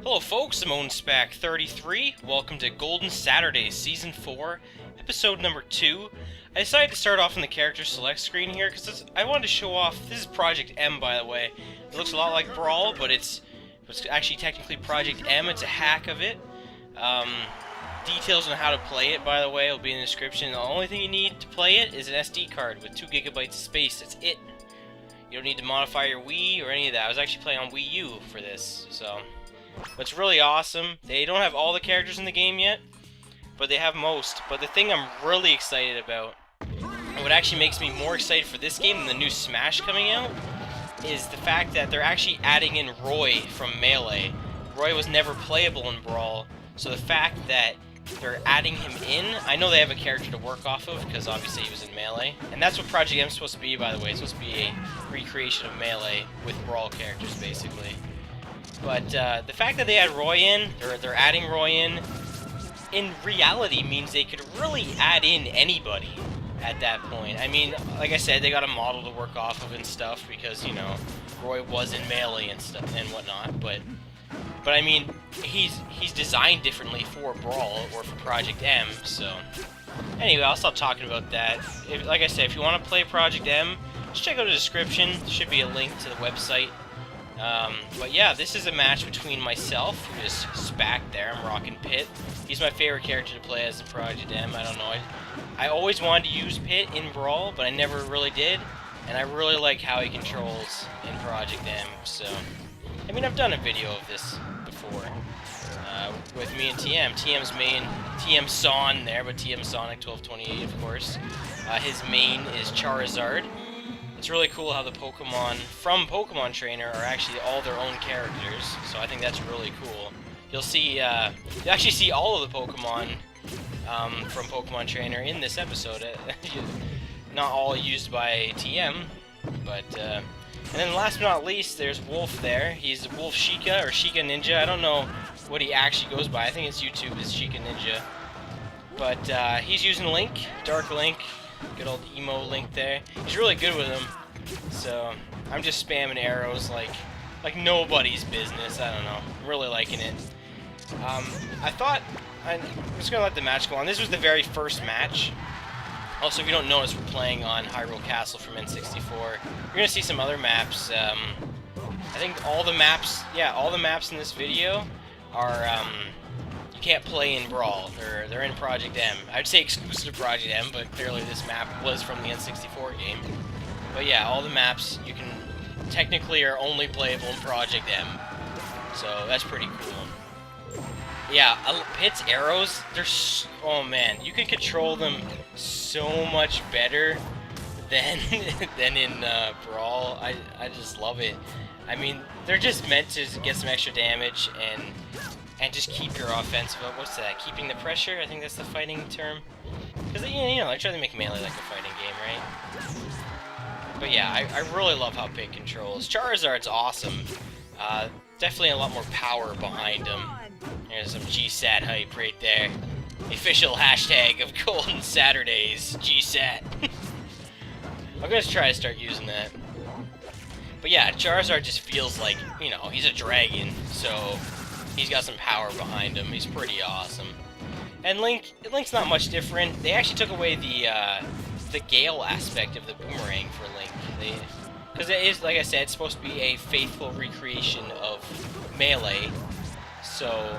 Hello folks, TMSonic1228. Welcome to Golden Saturdays Season 4, Episode number 2. I decided to start off on the character select screen here because I wanted to show off. This is Project M, by the way. It looks a lot like Brawl, but it's actually technically Project M. It's a hack of it. Details on how to play it, by the way, will be in the description. The only thing you need to play it is an SD card with 2 GB of space. That's it. You don't need to modify your Wii or any of that. I was actually playing on Wii U for this, so... What's really awesome, they don't have all the characters in the game yet, but they have most. But the thing I'm really excited about, and what actually makes me more excited for this game than the new Smash coming out, is the fact that they're actually adding in Roy from Melee. Roy was never playable in Brawl, so the fact that they're adding him in, I know they have a character to work off of, because obviously he was in Melee. And that's what Project M is supposed to be, by the way. It's supposed to be a recreation of Melee with Brawl characters, basically. But the fact that they add Roy in, or they're adding Roy in reality means they could really add in anybody at that point. I mean, like I said, they got a model to work off of and stuff because, you know, Roy was in Melee and stuff and whatnot. But I mean, he's designed differently for Brawl or for Project M. So anyway, I'll stop talking about that. Like I said, if you want to play Project M, just check out the description. There should be a link to the website. But yeah, this is a match between myself, who just Spack there, I'm rocking Pit. He's my favorite character to play as in Project M. I don't know, I always wanted to use Pit in Brawl, but I never really did, and I really like how he controls in Project M, so... I mean, I've done a video of this before, with me and TM. TM's main, TMSon there, but TMSonic1228, of course. His main is Charizard. It's really cool how the Pokemon from Pokemon Trainer are actually all their own characters, so I think that's really cool. You'll see, you actually see all of the Pokemon from Pokemon Trainer in this episode. Not all used by TM, but, and then last but not least, there's Wolf there. He's Wolf Sheikah, or Sheikah Ninja. I don't know what he actually goes by. I think his YouTube is Sheikah Ninja. But he's using Link, Dark Link. Good old emo Link there. He's really good with them. So I'm just spamming arrows like nobody's business. I don't know. I'm really liking it. I thought I'm just gonna let the match go on. This was the very first match. Also, if you don't notice, we're playing on Hyrule Castle from N64. You're gonna see some other maps. I think all the maps, yeah, all the maps in this video are you can't play in Brawl. They're in Project M. I'd say exclusive to Project M, but clearly this map was from the N64 game. But yeah, all the maps you can technically are only playable in Project M. So that's pretty cool. Yeah, Pit's arrows, oh man, you can control them so much better than in Brawl. I just love it. I mean, they're just meant to get some extra damage and just keep your offensive up. What's that? Keeping the pressure? I think that's the fighting term. Because, you know, I try to make Melee like a fighting game, right? But yeah, I really love how Pit controls. Charizard's awesome. Definitely a lot more power behind him. There's some GSAT hype right there. The official hashtag of Golden Saturdays, GSAT. I'm gonna try to start using that. But yeah, Charizard just feels like, you know, he's a dragon, so he's got some power behind him. He's pretty awesome. And Link's not much different. They actually took away the Gale aspect of the boomerang for Link. Because it is, like I said, it's supposed to be a faithful recreation of Melee. So,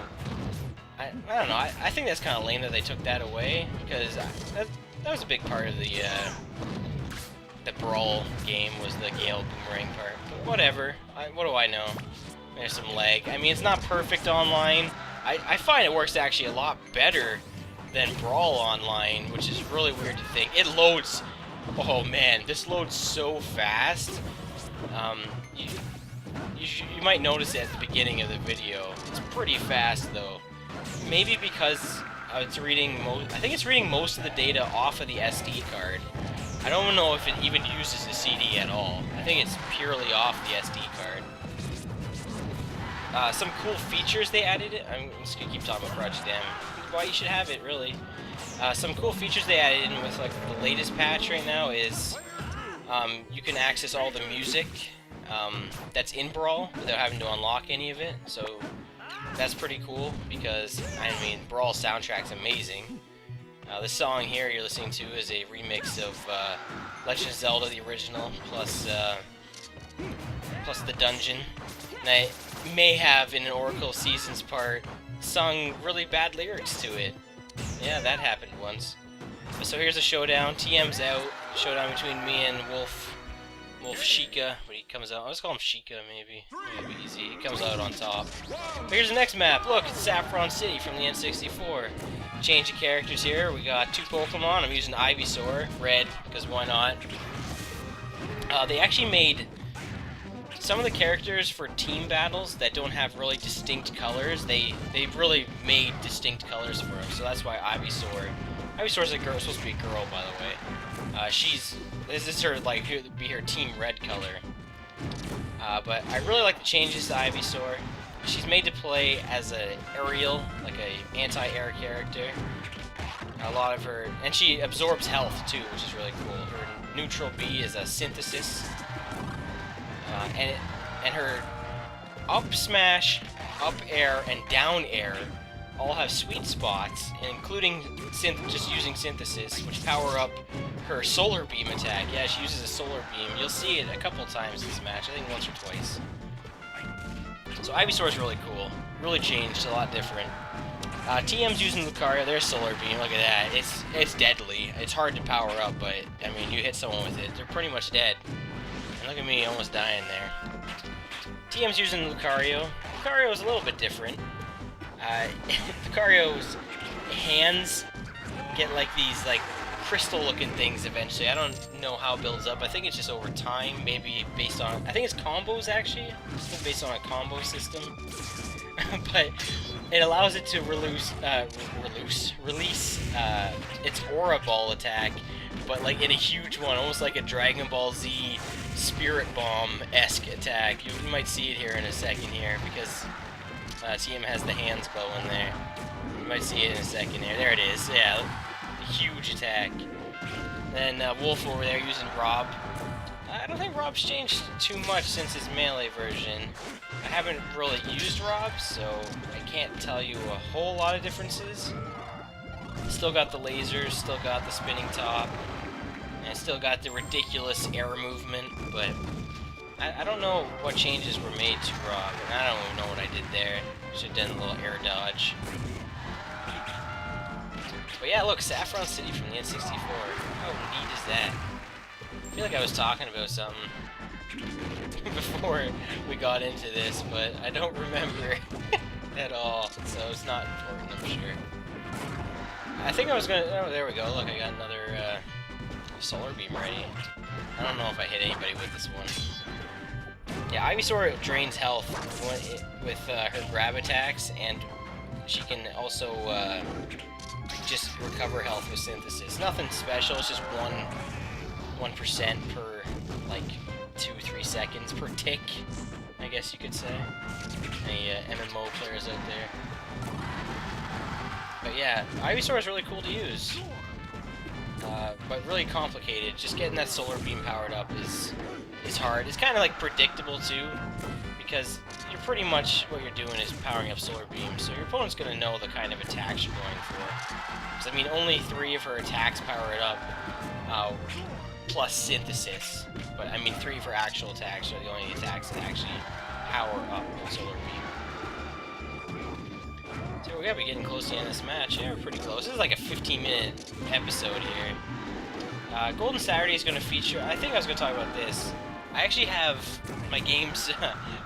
I don't know. I think that's kind of lame that they took that away, because that was a big part of the Brawl game, was the Gale boomerang part. But whatever. What do I know? There's some lag. I mean, it's not perfect online. I find it works actually a lot better than Brawl online, which is really weird to think. It loads. Oh man, this loads so fast. You might notice it at the beginning of the video. It's pretty fast though. Maybe because it's reading I think it's reading most of the data off of the SD card. I don't know if it even uses the CD at all. I think it's purely off the SD card. Some cool features they added. I'm just gonna keep talking about Project M. Why you should have it, really. Some cool features they added in with like the latest patch right now is you can access all the music that's in Brawl without having to unlock any of it. So that's pretty cool because, I mean, Brawl soundtrack's amazing. This song here you're listening to is a remix of Legend of Zelda, the original, plus the dungeon. And I may have, in an Oracle Seasons part, sung really bad lyrics to it. Yeah, that happened once. So here's a showdown. TM's out. Showdown between me and Wolf Sheikah. But he comes out. Let's call him Sheikah, maybe. It'll be easy. He comes out on top. But here's the next map. Look, it's Saffron City from the N64. Change of characters here. We got 2 Pokemon. I'm using Ivysaur, red, because why not? They actually made some of the characters for team battles that don't have really distinct colors. They really made distinct colors for them. So that's why Ivysaur's a girl, supposed to be a girl, by the way. This is her, like, be her team red color. But I really like the changes to Ivysaur. She's made to play as a aerial, like a anti-air character. A lot of her, and she absorbs health too, which is really cool. Her neutral B is a synthesis, and her up smash, up air, and down air all have sweet spots, including just using synthesis, which power up her solar beam attack. Yeah, she uses a solar beam. You'll see it a couple times in this match, I think once or twice. So Ivysaur is really cool. Really changed, a lot different. TM's using Lucario, their solar beam, look at that. It's deadly. It's hard to power up, but, I mean, you hit someone with it, they're pretty much dead. And look at me, almost dying there. TM's using Lucario. Lucario is a little bit different. Lucario's hands get like these like crystal-looking things eventually. I don't know how it builds up. I think it's just over time, maybe based on. I think it's combos actually. It's based on a combo system, but it allows it to release its Aura Ball attack, but like in a huge one, almost like a Dragon Ball Z Spirit Bomb-esque attack. You might see it here in a second here because. TM has the hands going there. You might see it in a second here. There it is. Yeah, huge attack. Then Wolf over there using Rob. I don't think Rob's changed too much since his melee version. I haven't really used Rob, so I can't tell you a whole lot of differences. Still got the lasers, still got the spinning top, and still got the ridiculous air movement, but I don't know what changes were made to Rob, and I don't even know what I did there. Should have done a little air dodge. But yeah, look, Saffron City from the N64. How neat is that? I feel like I was talking about something before we got into this, but I don't remember at all, so it's not important, I'm sure. I think I was gonna... Oh, there we go. Look, I got another solar beam ready. I don't know if I hit anybody with this one. Yeah, Ivysaur drains health with her grab attacks, and she can also just recover health with synthesis. Nothing special, it's just 1% per, like, 2-3 seconds per tick, I guess you could say. Any MMO players out there. But yeah, Ivysaur is really cool to use. But really complicated. Just getting that solar beam powered up is hard. It's kind of like predictable too, because you're pretty much what you're doing is powering up solar beams, so your opponent's going to know the kind of attacks you're going for. So, I mean, only 3 of her attacks power it up, plus synthesis. But I mean, 3 of her actual attacks are the only attacks that actually power up solar beam. So we gotta be getting close to the end of this match. Yeah, we're pretty close. This is like a 15-minute episode here. Golden Saturday is going to feature... I think I was going to talk about this. I actually have my games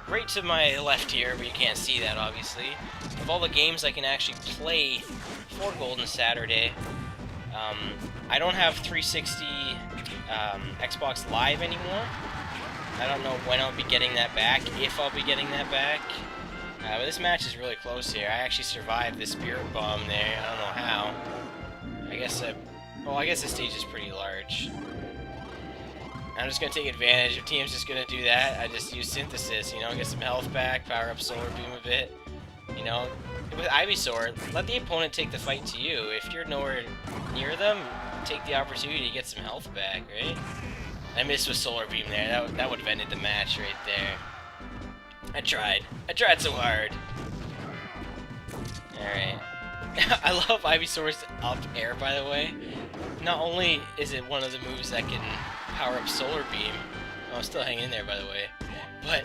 right to my left here, but you can't see that, obviously. Of all the games I can actually play for Golden Saturday, I don't have 360 Xbox Live anymore. I don't know when I'll be getting that back, if I'll be getting that back. But this match is really close here. I actually survived the Spirit Bomb there. I don't know how. I guess this stage is pretty large. I'm just going to take advantage. If team's just going to do that, I just use synthesis, you know, get some health back, power up solar beam a bit. You know, with Ivysaur, let the opponent take the fight to you. If you're nowhere near them, take the opportunity to get some health back, right? I missed with solar beam there. That would have ended the match right there. I tried so hard. Alright. I love Ivysaur's up air, by the way. Not only is it one of the moves that can power up Solar Beam, oh, I'm still hanging in there, by the way, but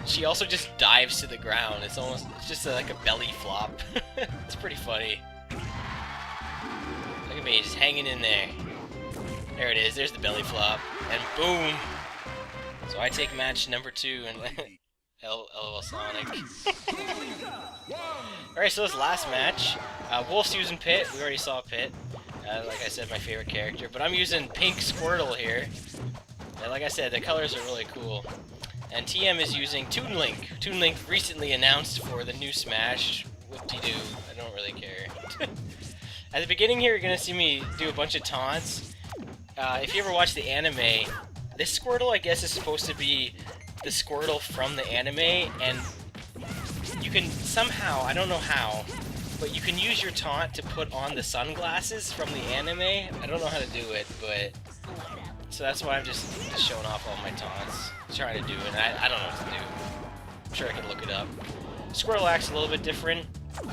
she also just dives to the ground. It's just like a belly flop. It's pretty funny. Look at me, just hanging in there. There it is, there's the belly flop, and boom! So I take match number 2, and LOL Sonic. Alright, so this last match, Wolf's using Pit. We already saw Pit. Like I said, my favorite character. But I'm using Pink Squirtle here. And like I said, the colors are really cool. And TM is using Toon Link. Toon Link recently announced for the new Smash. Whoop-de-doo. I don't really care. At the beginning here, you're going to see me do a bunch of taunts. If you ever watch the anime, this Squirtle, I guess, is supposed to be the Squirtle from the anime, and you can somehow, I don't know how, but you can use your taunt to put on the sunglasses from the anime. I don't know how to do it, but so that's why I'm just showing off all my taunts, trying to do it. I don't know what to do. I'm sure I can look it up. Squirtle acts a little bit different.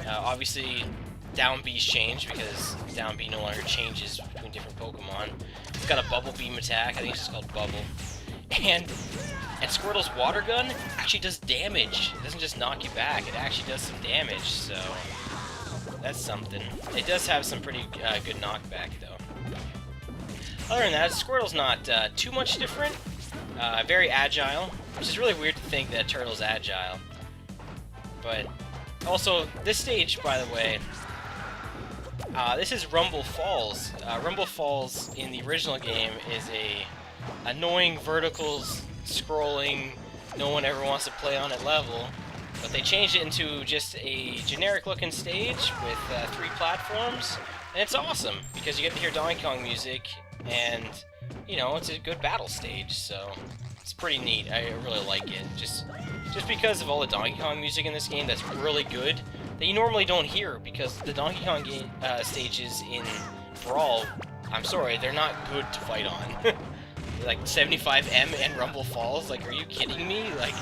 Obviously, down B's changed because down B no longer changes between different Pokemon. It's got a Bubble Beam attack. I think it's just called Bubble. And Squirtle's water gun actually does damage. It doesn't just knock you back, it actually does some damage, so that's something. It does have some pretty good knockback, though. Other than that, Squirtle's not too much different. Very agile, which is really weird to think that Turtle's agile. But also, this stage, by the way, this is Rumble Falls. Rumble Falls in the original game is a annoying verticals scrolling, no one ever wants to play on it level, but they changed it into just a generic looking stage with 3 platforms, and it's awesome because you get to hear Donkey Kong music, and you know, it's a good battle stage, so it's pretty neat. I really like it, just because of all the Donkey Kong music in this game that's really good that you normally don't hear, because the Donkey Kong stages in Brawl, I'm sorry, they're not good to fight on. Like 75M and Rumble Falls, like, are you kidding me? Like,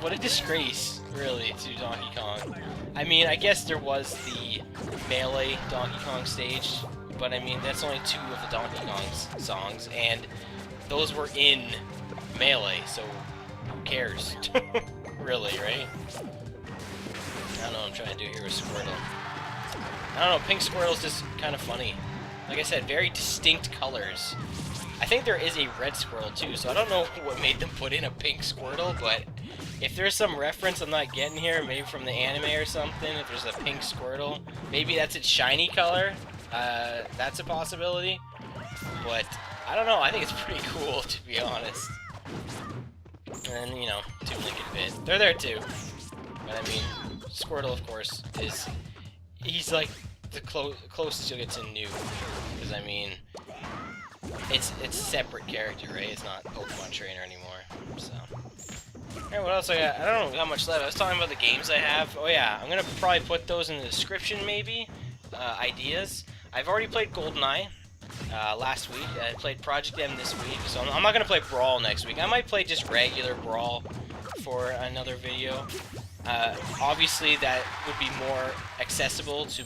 what a disgrace, really, to Donkey Kong. I mean, I guess there was the Melee Donkey Kong stage, but I mean, that's only 2 of the Donkey Kong songs, and those were in Melee, so who cares? Really, right? I don't know what I'm trying to do here with Squirtle. I don't know, Pink Squirtle's just kind of funny. Like I said, very distinct colors. I think there is a red Squirtle too, so I don't know what made them put in a pink Squirtle, but if there's some reference I'm not getting here, maybe from the anime or something, if there's a pink Squirtle, maybe that's its shiny color, that's a possibility, but I don't know, I think it's pretty cool, to be honest. And, you know, Toon Link and Pit, they're there too, but I mean, Squirtle, of course, he's like the closest you'll get to new, because I mean, it's a separate character, right? It's not Pokemon Trainer anymore, so. Alright, what else I got? I don't know how much left. I was talking about the games I have. Oh yeah, I'm gonna probably put those in the description, maybe. Ideas. I've already played Goldeneye last week. I played Project M this week, so I'm not gonna play Brawl next week. I might play just regular Brawl for another video. Obviously, that would be more accessible to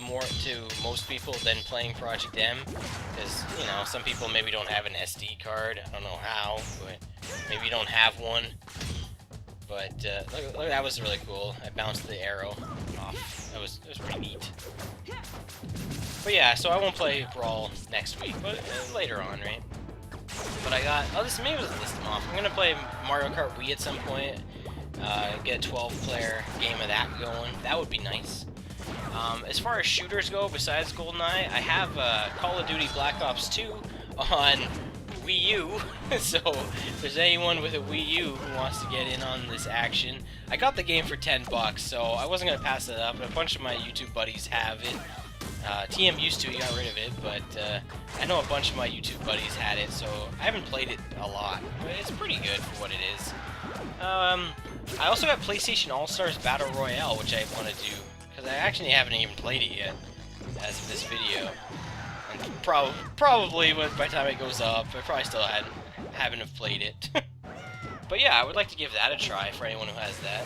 most people than playing Project M, because, you know, some people maybe don't have an SD card. I don't know how, but maybe you don't have one. But look, that was really cool. I bounced the arrow off. It was pretty neat. But yeah, so I won't play Brawl next week, but later on, right? But I got, maybe I'll list them off. I'm gonna play Mario Kart Wii at some point. Get a 12-player game of that going. That would be nice. As far as shooters go, besides GoldenEye, I have Call of Duty Black Ops 2 on Wii U. So if there's anyone with a Wii U who wants to get in on this action, I got the game for $10, so I wasn't gonna pass it up. A bunch of my YouTube buddies have it. TM used to, he got rid of it, but I know a bunch of my YouTube buddies had it, so I haven't played it a lot, but it's pretty good for what it is. I also got PlayStation All-Stars Battle Royale, which I want to do, because I actually haven't even played it yet, as of this video. And probably by the time it goes up, I probably still haven't have played it. But yeah, I would like to give that a try for anyone who has that.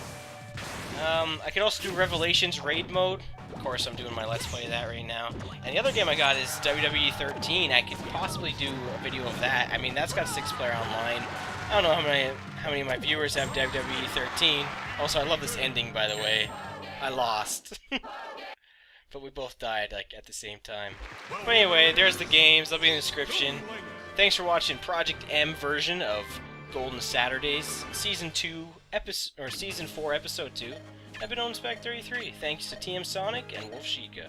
I could also do Revelations Raid Mode. Of course, I'm doing my Let's Play of that right now. And the other game I got is WWE 13. I could possibly do a video of that. I mean, that's got 6-player online. I don't know how many of my viewers have WWE 13. Also, I love this ending, by the way. I lost. But we both died, like, at the same time. But anyway, there's the games. They'll be in the description. Thanks for watching Project M version of Golden Saturdays, Season 4, Episode 2. I've been OwnSpec33. Thanks to TMSonic and Sheikah.